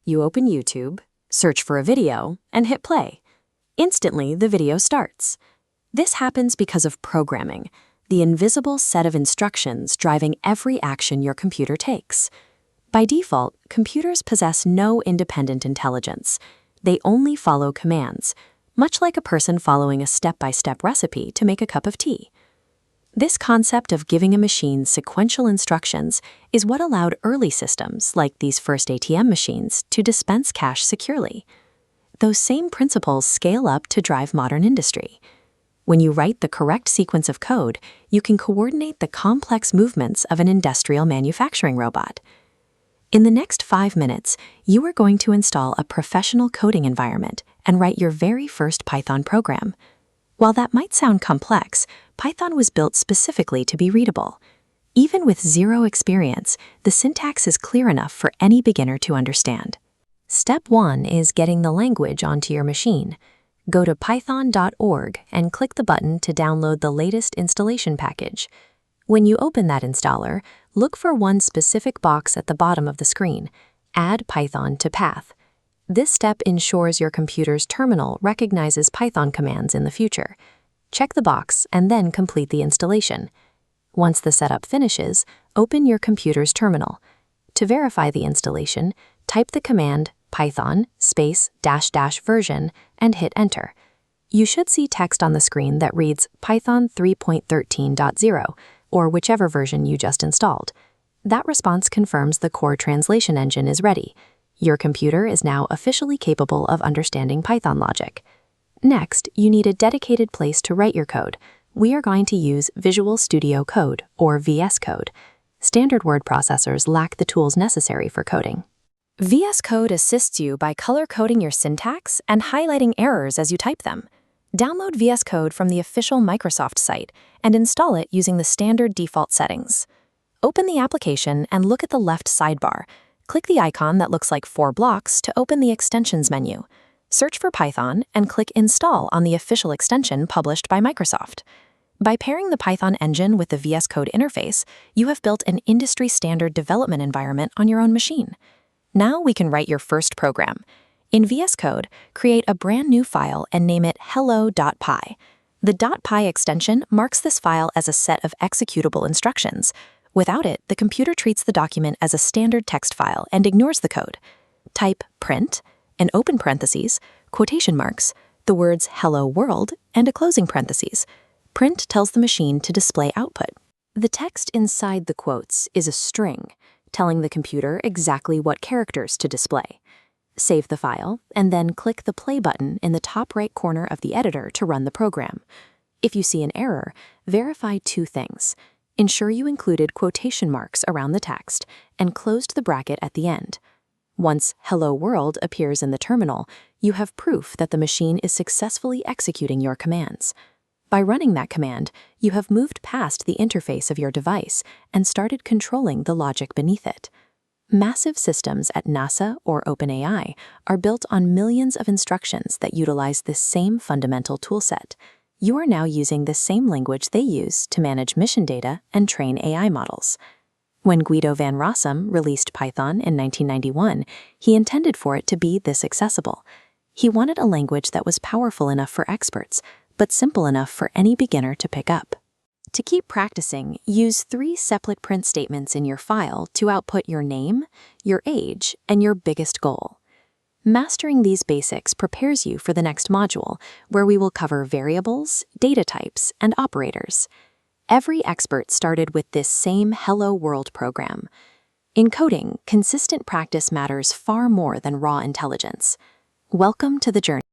You open YouTube, search for a video, and hit play. Instantly, the video starts. This happens because of programming, the invisible set of instructions driving every action your computer takes. By default, computers possess no independent intelligence. They only follow commands, much like a person following a step-by-step recipe to make a cup of tea. This concept of giving a machine sequential instructions is what allowed early systems, like these first ATM machines, to dispense cash securely. Those same principles scale up to drive modern industry. When you write the correct sequence of code, you can coordinate the complex movements of an industrial manufacturing robot. In the next 5 minutes, you are going to install a professional coding environment and write your very first Python program. While that might sound complex, Python was built specifically to be readable. Even with zero experience, the syntax is clear enough for any beginner to understand. Step 1 is getting the language onto your machine. Go to python.org and click the button to download the latest installation package. When you open that installer, look for one specific box at the bottom of the screen, Add Python to Path. This step ensures your computer's terminal recognizes Python commands in the future. Check the box and then complete the installation. Once the setup finishes, open your computer's terminal. To verify the installation, type the command python -- version and hit enter. You should see text on the screen that reads Python 3.13.0, or whichever version you just installed. That response confirms the core translation engine is ready. Your computer is now officially capable of understanding Python logic. Next, you need a dedicated place to write your code. We are going to use Visual Studio Code, or VS Code. Standard word processors lack the tools necessary for coding. VS Code assists you by color-coding your syntax and highlighting errors as you type them. Download VS Code from the official Microsoft site and install it using the standard default settings. Open the application and look at the left sidebar. Click the icon that looks like 4 blocks to open the Extensions menu. Search for Python and click Install on the official extension published by Microsoft. By pairing the Python engine with the VS Code interface, you have built an industry-standard development environment on your own machine. Now we can write your first program. In VS Code, create a brand new file and name it hello.py. The .py extension marks this file as a set of executable instructions. Without it, the computer treats the document as a standard text file and ignores the code. Type print, an open parentheses, quotation marks, the words hello world, and a closing parentheses. Print tells the machine to display output. The text inside the quotes is a string, telling the computer exactly what characters to display. Save the file, and then click the play button in the top right corner of the editor to run the program. If you see an error, verify 2 things. Ensure you included quotation marks around the text and closed the bracket at the end. Once Hello World appears in the terminal, you have proof that the machine is successfully executing your commands. By running that command, you have moved past the interface of your device and started controlling the logic beneath it. Massive systems at NASA or OpenAI are built on millions of instructions that utilize this same fundamental toolset. You are now using the same language they use to manage mission data and train AI models. When Guido van Rossum released Python in 1991, he intended for it to be this accessible. He wanted a language that was powerful enough for experts, but simple enough for any beginner to pick up. To keep practicing, use 3 separate print statements in your file to output your name, your age, and your biggest goal. Mastering these basics prepares you for the next module, where we will cover variables, data types, and operators. Every expert started with this same Hello World program. In coding, consistent practice matters far more than raw intelligence. Welcome to the journey.